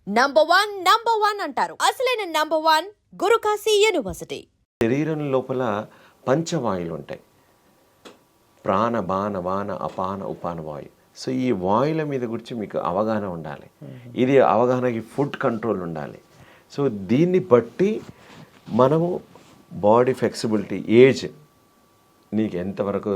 Number one అంటారు. అసలైన number one Guru Kashi university. శరీరం లోపల పంచవాయువులు ఉంటాయి. ప్రాణ, బాణ, వాన, అపాన, ఉపాన వాయు. సో ఈ వాయుల మీద గురించి మీకు అవగాహన ఉండాలి. ఇది అవగాహనకి ఫుడ్ కంట్రోల్ ఉండాలి. సో దీన్ని బట్టి మనము బాడీ ఫ్లెక్సిబిలిటీ, ఏజ్, నీకు ఎంతవరకు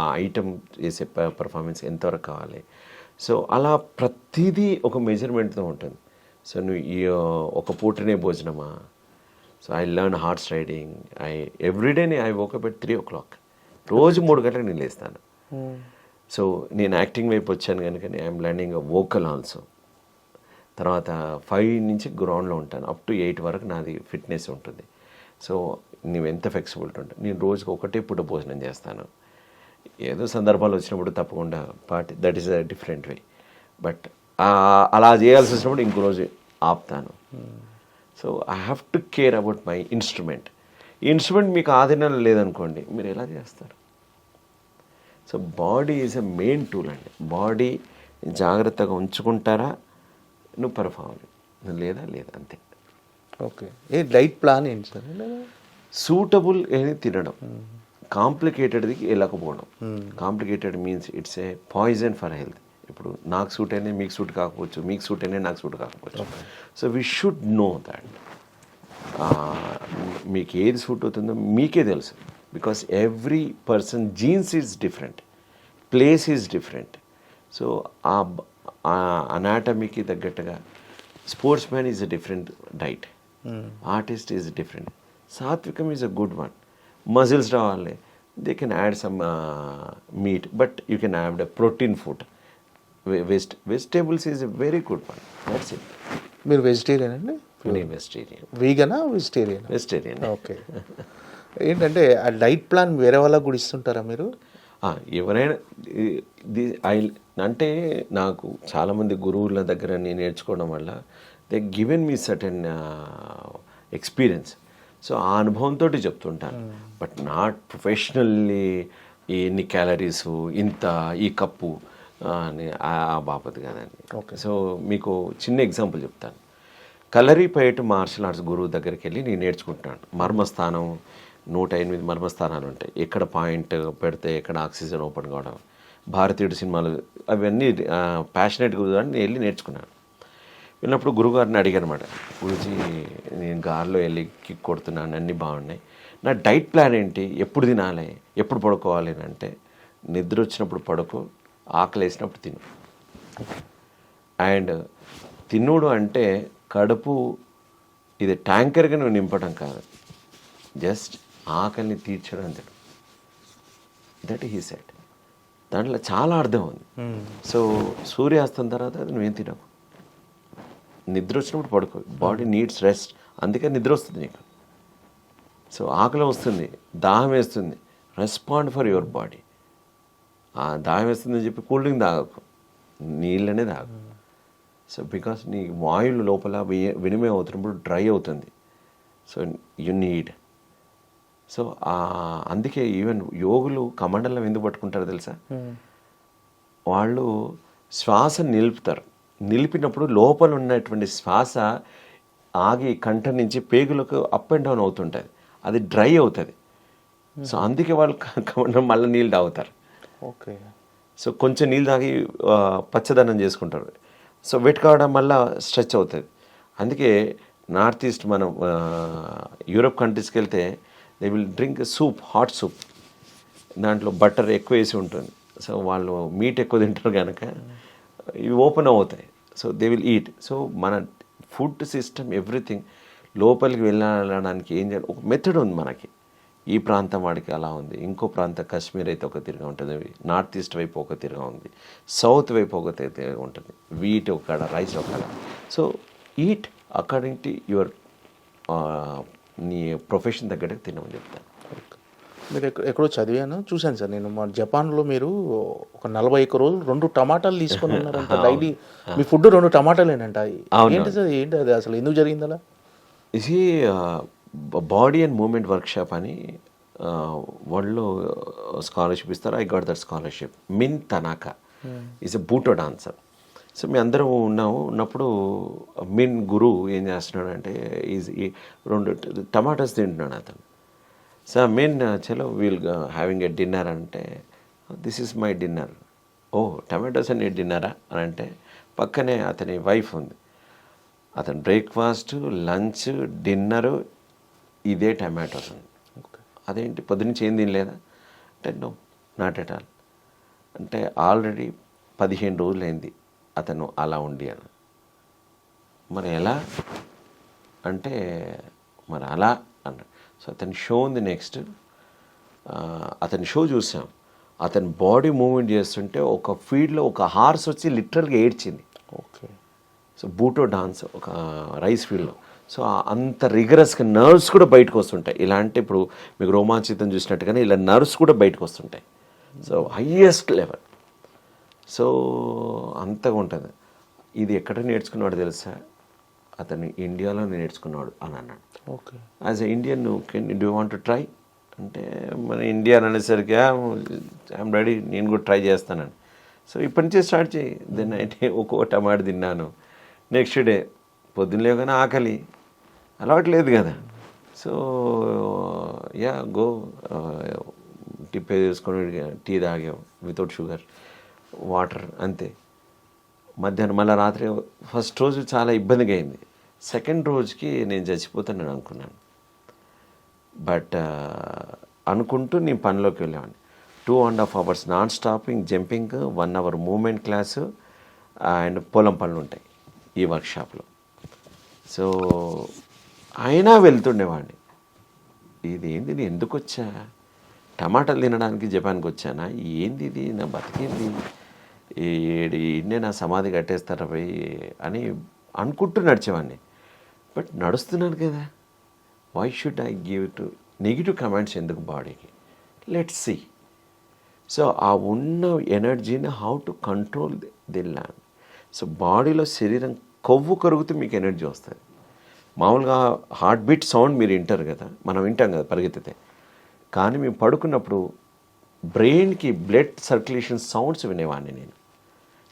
ఆ ఐటమ్ చేసే పర్ఫార్మెన్స్ ఎంతవరకు కావాలి. సో అలా ప్రతిదీ ఒక మెజర్మెంట్తో ఉంటుంది. సో నువ్వు ఈ ఒక పూటనే భోజనమా. So I learn horse riding. ఎవ్రీడేని ఐ వోకప్ ఎట్ 3 o'clock. రోజు 3 గంటలకు నేను లేస్తాను. సో నేను యాక్టింగ్ వైపు వచ్చాను కనుక ఐఎమ్ లెర్నింగ్ వోకల్ ఆల్సో. తర్వాత 5 నుంచి గ్రౌండ్లో ఉంటాను. అప్ టు 8 వరకు నాది ఫిట్నెస్ ఉంటుంది. సో నువ్వు ఎంత ఫ్లెక్సిబిలిటీ ఉంటుంది. నేను రోజుకి ఒకటే పూట భోజనం చేస్తాను. ఏదో సందర్భాలు వచ్చినప్పుడు తప్పకుండా that is a different way. But అలా చేయాల్సి వచ్చినప్పుడు ఇంకో రోజు ఆపుతాను. So I have to care about my instrument. ఈ ఇన్స్ట్రుమెంట్ మీకు ఆధీనంలో లేదనుకోండి, మీరు ఎలా చేస్తారు? So body is a main tool అండి. బాడీ జాగ్రత్తగా ఉంచుకుంటారా, నువ్వు పర్ఫామ్ లేదా అంతే. ఓకే. ఏ డైట్ ప్లాన్ ఏంటి సార్? సూటబుల్ ఏది తినడం, కాంప్లికేటెడ్ది వెళ్ళకపోవడం. Complicated means it's a poison for health. ఇప్పుడు నాకు సూట్ అయినా మీకు సూట్ కాకపోవచ్చు, మీకు సూట్ అయినా నాకు సూట్ కాకపోవచ్చు. So we should know that మీకు ఏది సూట్ అవుతుందో మీకే తెలుసు. Because every person genes is different, place is different. So ఆ అనాటమీకి తగ్గట్టుగా sports man is a different diet, artist is different. సాత్వికం is a good one. Muscles రావాలి, they can add some meat, but you can add a protein food. Vegetables is a very good one. That's it. మీరు vegetarian అండి? నేను vegetarian. వీగనా vegetarian? Vegetarian. Okay. ఏంటంటే ఆ diet plan వేరే వాళ్ళకు కూడా ఇస్తుంటారా మీరు? ఎవరైనా అంటే నాకు చాలామంది గురువుల దగ్గర నేను నేర్చుకోవడం వల్ల they given me certain experience. So ఆ అనుభవంతో చెప్తుంటాను. బట్ నాట్ ప్రొఫెషనల్లీ ఎన్ని క్యాలరీస్ ఇంత ఈ కప్పు ఆ బాపతి కాదండి. ఓకే. సో మీకు చిన్న ఎగ్జాంపుల్ చెప్తాను. కలరిపయట్ మార్షల్ ఆర్ట్స్ గురువు దగ్గరికి వెళ్ళి నేను నేర్చుకుంటాను. మర్మస్థానం 108 మర్మస్థానాలు ఉంటాయి. ఎక్కడ పాయింట్ పెడితే ఎక్కడ ఆక్సిజన్ ఓపెన్ కావడం, భారతీయుడు సినిమాలు అవన్నీ ప్యాషనెట్గా నేను వెళ్ళి నేర్చుకున్నాను. వెళ్ళినప్పుడు గురుగారిని అడిగాను అనమాట, గురుజీ నేను గారిలో వెళ్ళి కిక్ కొడుతున్నాను, అన్నీ బాగున్నాయి, నా డైట్ ప్లాన్ ఏంటి, ఎప్పుడు తినాలి, ఎప్పుడు పడుకోవాలి అని అంటే, నిద్ర వచ్చినప్పుడు పడుకో, ఆకలి వేసినప్పుడు తిను. అండ్ తినుడు అంటే కడుపు ఇది ట్యాంకర్గా నువ్వు నింపడం కాదు, జస్ట్ ఆకలిని తీర్చడం తిను. That he said. దాంట్లో చాలా అర్థం ఉంది. సో సూర్యాస్తం తర్వాత నువ్వేం తినకు, నిద్ర వచ్చినప్పుడు పడుకో. బాడీ నీడ్స్ రెస్ట్, అందుకే నిద్ర వస్తుంది నీకు. సో ఆకలి వస్తుంది, దాహం వేస్తుంది, రెస్పాండ్ ఫర్ యువర్ బాడీ. దాహం వేస్తుందని చెప్పి కూల్ డ్రింక్ తాగకు, నీళ్ళనే తాగు. సో బికాస్ నీ వాయువులు లోపల వినిమయం అవుతున్నప్పుడు డ్రై అవుతుంది. So you need. సో అందుకే ఈవెన్ యోగులు కమండలం ఎందుకు పట్టుకుంటారో తెలుసా? వాళ్ళు శ్వాస నిలుపుతారు. నిలిపినప్పుడు లోపల ఉన్నటువంటి శ్వాస ఆగి కంఠ నుంచి పేగులకు అప్ అండ్ డౌన్ అవుతుంటుంది, అది డ్రై అవుతుంది. సో అందుకే వాళ్ళు కమండలం మళ్ళీ నీళ్ళు తాగుతారు. ఓకే. సో కొంచెం నీళ్ళు తాగి పచ్చదనం చేసుకుంటారు. సో వెట్ కావడం వల్ల స్ట్రెచ్ అవుతుంది. అందుకే నార్త్ ఈస్ట్ మనం యూరోప్ కంట్రీస్కి వెళ్తే they will drink soup, hot soup, దాంట్లో బటర్ ఎక్కువ వేసి ఉంటుంది. సో వాళ్ళు మీట్ ఎక్కువ తింటారు కనుక ఇవి ఓపెన్ అవుతాయి. So they will eat. So మన ఫుడ్ సిస్టమ్ ఎవ్రీథింగ్ లోపలికి వెళ్ళడానికి ఏం చేయాలి, ఒక మెథడ్ ఉంది మనకి. ఈ ప్రాంతం వాడికి అలా ఉంది, ఇంకో ప్రాంతం కాశ్మీర్ అయితే ఒక తిరుగా ఉంటుంది, నార్త్ ఈస్ట్ వైపు ఒక తిరుగా ఉంది, సౌత్ వైపు ఒక తిరుగా ఉంటుంది, వీట్ ఒక రైస్ ఒక. So eat according to your నీ ప్రొఫెషన్ తగ్గట్టు తినమని చెప్తాను. మీరు ఎక్కడో చదివాను, చూశాను సార్ నేను. మా జపాన్లో మీరు ఒక 41 రోజులు 2 టమాటాలు తీసుకొని ఉన్నారంట డైలీ. మీ ఫుడ్ 2 టమాటాలేనంట. ఏంటి సార్, ఏంటి అది అసలు ఎందుకు జరిగింది అలా? ఇది బాడీ అండ్ మూమెంట్ వర్క్షాప్ అని వాళ్ళు స్కాలర్షిప్ ఇస్తారు. I got that scholarship. Min Tanaka is a butoh dancer. So మేము అందరం ఉన్నప్పుడు మీన్ గురు ఏం చేస్తున్నాడు అంటే ఈ 2 టమాటాస్ తింటున్నాడు అతను. సో మీన్ చలో వీల్ హ్యావింగ్ ఎ డిన్నర్ అంటే this is my dinner. Oh tomatoes అని డిన్నరా అని అంటే పక్కనే అతని వైఫ్ ఉంది. అతని బ్రేక్ఫాస్ట్, లంచ్, డిన్నరు ఇదే టమాటోస్ ఉంది. అదేంటి పొద్దునుంచి ఏం తినలేదా అంటే నో, నాట్ ఎట్ ఆల్. అంటే ఆల్రెడీ 15 రోజులైంది అతను అలా ఉండి అని. మరి ఎలా అంటే మరి అలా అన్నాడు. సో అతని షో ఉంది నెక్స్ట్. అతని షో చూసాం. అతని బాడీ మూవ్మెంట్ చేస్తుంటే ఒక ఫీల్డ్లో ఒక హార్స్ వచ్చి లిటరల్గా ఏడ్చింది. ఓకే. సో బూటో డాన్స్ ఒక రైస్ ఫీల్డ్లో. సో అంత రిగరస్గా నర్వ్స్ కూడా బయటకు వస్తుంటాయి. ఇలా అంటే ఇప్పుడు మీకు రోమాంచితం చూసినట్టుగానే ఇలా నర్వ్స్ కూడా బయటకు వస్తుంటాయి. So highest level. సో అంతగా ఉంటుంది. ఇది ఎక్కడ నేర్చుకున్నాడు తెలుసా? అతను ఇండియాలో నేర్చుకున్నాడు అని అన్నాడు. Okay. As a Indian do want to try అంటే మన ఇండియా అనేసరికి ఐఎమ్ రెడీ, నేను కూడా ట్రై చేస్తానని. సో ఇప్పటి నుంచే స్టార్ట్ చేయి. దెన్ అయితే ఒక్కో టమాటా తిన్నాను. నెక్స్ట్ డే పొద్దున్న లేవగానే ఆకలి అలవాటు లేదు కదా. సో యా గో టిప్పే చేసుకొని టీ తాగాం వితౌట్ షుగర్, వాటర్ అంతే. మధ్యాహ్నం మళ్ళీ రాత్రి ఫస్ట్ రోజు చాలా ఇబ్బందిగా అయింది. సెకండ్ రోజుకి నేను చచ్చిపోతానని అనుకున్నాను. బట్ అనుకుంటూ నేను పనిలోకి వెళ్ళేవాడిని. 2.5 hours non stopping jumping, 1 hour movement class and పొలం పనులు ఉంటాయి ఈ వర్క్షాప్లో. సో అయినా వెళ్తుండేవాడిని. ఇది ఏంది, నేను ఎందుకు వచ్చా? టమాటాలు తినడానికి జపాన్కి వచ్చానా? ఏంది ఇది, నా బతికేంది, ఈయనే నా సమాధి కట్టేస్తారా పోయి అని అనుకుంటూ నడిచేవాడిని. బట్ నడుస్తున్నాను కదా, why should I give to negative comments ఎందుకు బాడీకి? Let's see. సో ఆ ఉన్న ఎనర్జీని how to control the land. So బాడీలో శరీరం కొవ్వు కరుగుతూ మీకు ఎనర్జీ వస్తుంది. మామూలుగా హార్ట్ బీట్ సౌండ్ మీరు వింటారు కదా, మనం వింటాం కదా పరిగెత్తితే. కానీ మేము పడుకున్నప్పుడు బ్రెయిన్కి బ్లడ్ సర్క్యులేషన్ సౌండ్స్ వినేవాడిని నేను.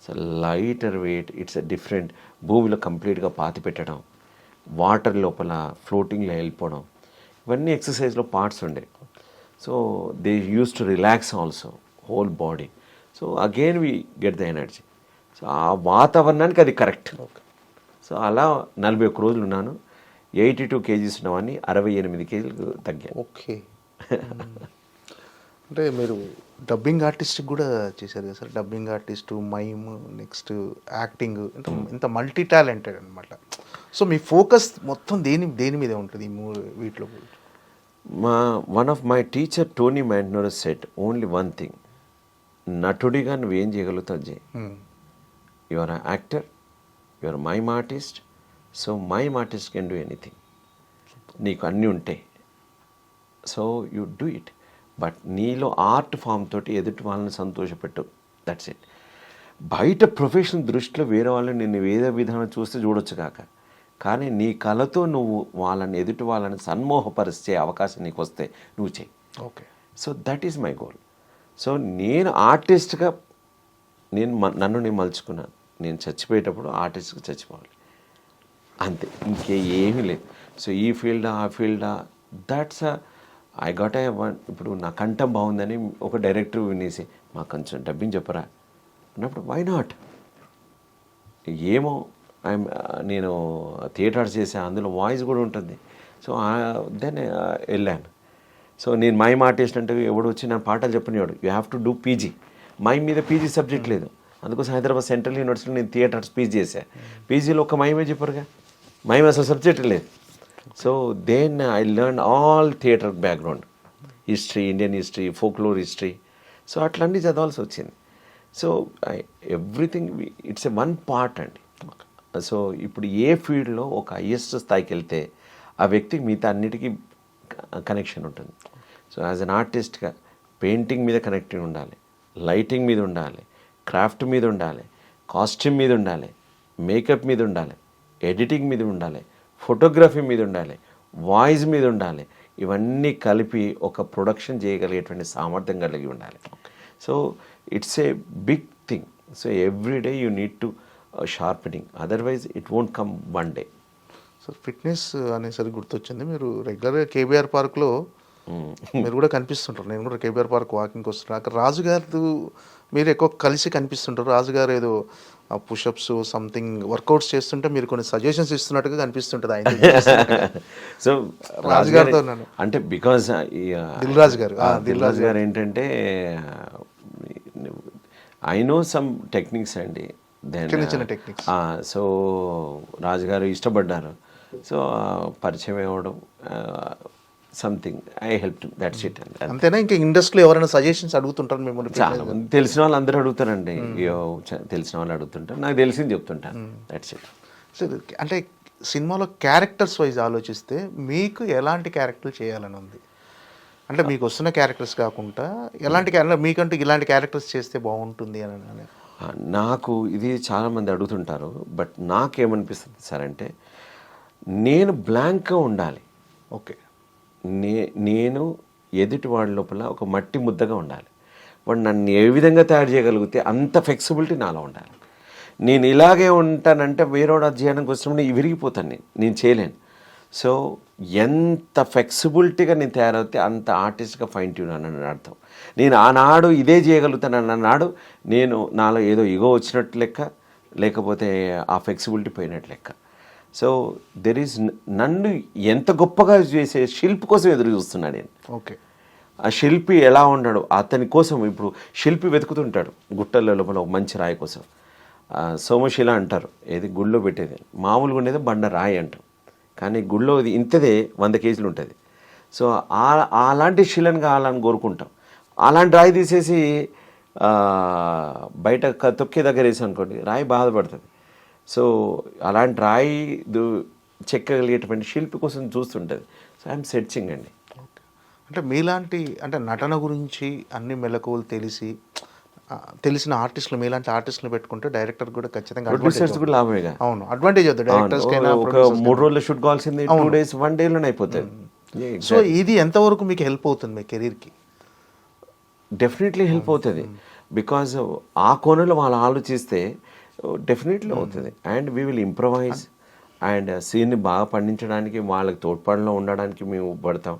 So lighter weight, it's a different. భూమిలో కంప్లీట్గా పాతి పెట్టడం, వాటర్ లోపల ఫ్లోటింగ్లో వెళ్ళిపోవడం, ఇవన్నీ ఎక్సర్సైజ్లో పార్ట్స్ ఉండే. So they use to relax also whole body. So again we get the energy. So ఆ వాతావరణానికి అది కరెక్ట్. సో అలా 41 రోజులు ఉన్నాను. 82 kgs ఉన్నవాడిని 68 kg తగ్గాను. ఓకే. అంటే మీరు డబ్బింగ్ ఆర్టిస్ట్ కూడా చేశారు కదా sir? Dubbing artist, mime, next acting, అంటే ఇంత మల్టీ టాలెంటెడ్ అనమాట. సో మీ ఫోకస్ మొత్తం దేని మీద ఉంటుంది వీటిలో? One of my teacher Tony Montanaro said only one thing, నటుడిగా నువ్వేం చేయగలుగుతావు చేయి. You are actor, you are mime artist. So mime artist can do anything. నీకు అన్నీ ఉంటాయి. So you do it. But నీలో ఆర్ట్ ఫామ్ తోటి ఎదుటి వాళ్ళని సంతోషపెట్టు. That's it. బయట ప్రొఫెషనల్ దృష్టిలో వేరే వాళ్ళని నేను వేరే విధానం చూస్తే చూడొచ్చు కాక, కానీ నీ కళతో నువ్వు వాళ్ళని ఎదుటి వాళ్ళని సన్మోహపరిచే అవకాశం నీకు వస్తే నువ్వు చేయి. Okay. So that is my goal. So నేను ఆర్టిస్ట్గా నన్ను నేను మలుచుకున్నాను. నేను చచ్చిపోయేటప్పుడు ఆర్టిస్ట్గా చచ్చిపోవాలి అంతే, ఇంకే ఏమీ లేదు. సో ఈ ఫీల్డా ఆ ఫీల్డా, that's I got a one. ఇప్పుడు నా కంఠం బాగుందని ఒక డైరెక్టర్ వినేసి మాకు కొంచెం డబ్బింగ్ చెప్పరా అన్నప్పుడు వై నాట్. ఏమో నేను థియేటర్స్ చేసా, అందులో వాయిస్ కూడా ఉంటుంది. సో దెన్ వెళ్ళాను. సో నేను మైమ్ ఆర్టిస్ట్ అంటే ఎవడు వచ్చి నా పాటలు చెప్పనివాడు, you have to do PG. Mime మీద పీజీ సబ్జెక్ట్ లేదు. అందుకోసం హైదరాబాద్ సెంట్రల్ యూనివర్సిటీలో నేను థియేటర్స్ పీజీ చేశాను. పీజీలో ఒక మైమే చెప్పరుగా, మైమ్ అసలు సబ్జెక్ట్ లేదు. So then I learn all theatre background, history, Indian history, folklore history. So అట్లన్నీ చదవాల్సి వచ్చింది. So everything it's a one part అండి. సో ఇప్పుడు ఏ ఫీల్డ్లో ఒక హైయెస్ట్ స్థాయికి వెళ్తే ఆ వ్యక్తికి మిగతా అన్నిటికీ కనెక్షన్ ఉంటుంది. సో యాజ్ అన్ ఆర్టిస్ట్గా పెయింటింగ్ మీద కనెక్టింగ్ ఉండాలి, లైటింగ్ మీద ఉండాలి, క్రాఫ్ట్ మీద ఉండాలి, కాస్ట్యూమ్ మీద ఉండాలి, మేకప్ మీద ఉండాలి, ఎడిటింగ్ మీద ఉండాలి, ఫోటోగ్రఫీ మీద ఉండాలి, వాయిస్ మీద ఉండాలి. ఇవన్నీ కలిపి ఒక ప్రొడక్షన్ చేయగలిగేటువంటి సామర్థ్యం కలిగి ఉండాలి. So it's a big thing. So every day you need to sharpening, otherwise it won't come one day. So fitness అనేసరికి గుర్తొచ్చింది, మీరు రెగ్యులర్గా కేబీఆర్ పార్క్లో మీరు కూడా కనిపిస్తుంటారు. నేను కూడా కేబీఆర్ పార్క్ వాకింగ్కి వస్తున్నాను. అక్కడ రాజుగారు మీరు ఎక్కువ కలిసి కనిపిస్తుంటారు. రాజుగారు ఏదో పుషప్స్ సంథింగ్ వర్కౌట్స్ చేస్తుంటే మీరు కొన్ని సజెషన్స్ ఇస్తున్నట్టుగా కనిపిస్తుంటుంది ఆయన. సో రాజుగారితో అంటే బికాజ్ దిల్ రాజు గారు దిల్రాజు గారు ఏంటంటే ఐ నో సమ్ టెక్నిక్స్ అండి. చిన్న చిన్న టెక్నిక్స్. సో రాజుగారు ఇష్టపడ్డారు. సో పరిచయం అవ్వడం, something I help, that's it. అంతేనా? ఇంకా ఇండస్ట్రీలో ఎవరైనా సజెషన్స్ అడుగుతుంటారు మిమ్మల్ని? చాలా మంది తెలిసిన వాళ్ళు అందరూ అడుగుతారండి. తెలిసిన వాళ్ళు అడుగుతుంటారు, నాకు తెలిసింది చెప్తుంటాను, దట్స్ ఇట్. సో అంటే సినిమాలో క్యారెక్టర్స్ వైజ్ ఆలోచిస్తే మీకు ఎలాంటి క్యారెక్టర్లు చేయాలని ఉంది? అంటే మీకు వస్తున్న క్యారెక్టర్స్ కాకుండా ఎలాంటి మీకంటూ ఇలాంటి క్యారెక్టర్స్ చేస్తే బాగుంటుంది అని నాకు ఇది చాలామంది అడుగుతుంటారు. బట్ నాకేమనిపిస్తుంది సార్ అంటే నేను బ్లాంక్గా ఉండాలి. ఓకే. నేను ఎదుటి వాడి లోపల ఒక మట్టి ముద్దగా ఉండాలి. వాడు నన్ను ఏ విధంగా తయారు చేయగలిగితే అంత ఫ్లెక్సిబిలిటీ నాలో ఉండాలి. నేను ఇలాగే ఉంటానంటే వేరేవాడు అధ్యయనానికి వచ్చినప్పుడు విరిగిపోతాను, నేను చేయలేను. సో ఎంత ఫ్లెక్సిబిలిటీగా నేను తయారవుతే అంత ఆర్టిస్ట్గా ఫైన్ ట్యూన్ అని అర్థం. నేను ఆనాడు ఇదే చేయగలుగుతాను అన్నాడు నేను నాలో ఏదో ఇగో వచ్చినట్టు లెక్క, లేకపోతే ఆ ఫ్లెక్సిబిలిటీ పోయినట్టు లెక్క. సో దెర్ ఈజ్ నన్ను ఎంత గొప్పగా చేసే శిల్పి కోసం ఎదురు చూస్తున్నాను నేను. ఓకే. ఆ శిల్పి ఎలా ఉన్నాడు అతని కోసం. ఇప్పుడు శిల్పి వెతుకుతుంటాడు గుట్టల లోపల ఒక మంచి రాయి కోసం. సోమశిల అంటారు, ఏది గుళ్ళో పెట్టేది, మామూలుగా ఉండేది బండ రాయి అంటాం, కానీ గుళ్ళో ఇది ఇంతదే 100 కేజీలు ఉంటుంది. సో అలాంటి శిలను కావాలని కోరుకుంటాం. అలాంటి రాయి తీసేసి బయట తొక్కే దగ్గర వేసి అనుకోండి, రాయి బాధపడుతుంది. సో అలాంటి రాయి చెక్కగలిగేటువంటి శిల్పి కోసం చూస్తుంటుంది. సో ఐఎమ్ సెర్చింగ్ అండి. అంటే మీలాంటి అంటే నటన గురించి అన్ని మెలకువలు తెలిసిన ఆర్టిస్టులు, మీలాంటి ఆర్టిస్టులు పెట్టుకుంటే డైరెక్టర్ కూడా ఖచ్చితంగా ప్రొడ్యూసర్స్ కూడా లాభమేగా. అవును, అడ్వాంటేజ్ అవుతుంది డైరెక్టర్స్ కైనా. ఒక 3 రోజుల్లో షూట్ కావాల్సింది 2 days 1 dayలోనే అయిపోతుంది. సో ఇది ఎంతవరకు మీకు హెల్ప్ అవుతుంది మీ కెరీర్కి? డెఫినెట్లీ హెల్ప్ అవుతుంది. బికాజ్ ఆ కోణంలో వాళ్ళు ఆలోచిస్తే డెఫినెట్లీ అవుతుంది. And we will improvise and సీన్ని బాగా పండించడానికి వాళ్ళకి తోడ్పాటులో ఉండడానికి మేము పడతాం.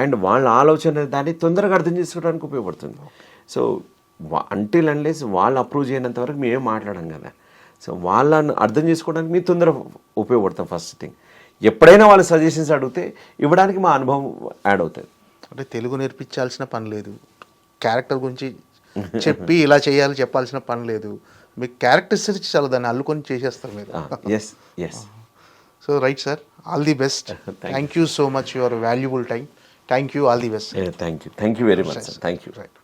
అండ్ వాళ్ళ ఆలోచన దాన్ని తొందరగా అర్థం చేసుకోవడానికి ఉపయోగపడుతుంది. సో అంటిల్ అన్లెస్ వాళ్ళు అప్రూవ్ చేయనంత వరకు మేమేం మాట్లాడాం కదా. సో వాళ్ళని అర్థం చేసుకోవడానికి మేము తొందరగా ఉపయోగపడతాం. ఫస్ట్ థింగ్, ఎప్పుడైనా వాళ్ళ సజెషన్స్ అడిగితే ఇవ్వడానికి మా అనుభవం యాడ్ అవుతుంది. అంటే తెలుగు నేర్పించాల్సిన పని లేదు, క్యారెక్టర్ గురించి చెప్పి ఇలా చేయాలి చెప్పాల్సిన పని లేదు, మీకు క్యారెక్టర్స్ చాలా దాన్ని అల్లుకొని చేసేస్తారు మీరు. Yes yes. So right sir, all the best. Thank you so much your valuable time. Thank you, all the best. Thank you very much sir. Thank you. Right.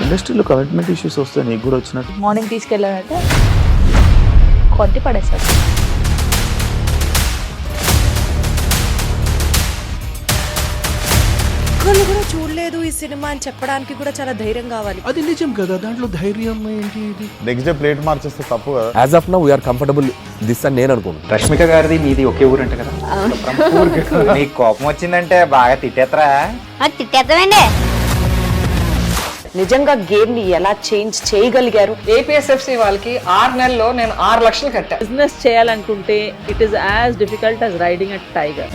ఇండస్ట్రీలో కమిట్మెంట్ ఇష్యూస్ వస్తే నీకు కూడా వచ్చినట్టు? మార్నింగ్ తీసుకెళ్ళానంటే కొట్టి పడేస్తారు. ఒక్కళ్ళు కూడా చూడలేదు ఈ సినిమా అని చెప్పడానికి కూడా చాలా ధైర్యం కావాలి. అది నిజం కదా, దాంట్లో ధైర్యం ఏంటి? ఇది నెక్స్ట్ డే ప్లేట్ మార్చేస్తే తప్పు కదా. As of now we are comfortable this అని నేను అనుకుంటున్నాను. రష్మిక గారిది మీది ఒకే ఊరు అంట కదా? నీకు కోపం వచ్చిందంటే బాగా తిట్టేత్తరా? తిట్టేద్దామండి. నిజంగా గేమ్ ని ఎలా చేంజ్ చేయగలిగారు? ఏపీఎస్ఎఫ్సి వాళ్ళకి 6 నెలల్లో నేను 6 లక్షలు కట్టా. బిజినెస్ చేయాలనుకుంటే it is as difficult as riding a tiger.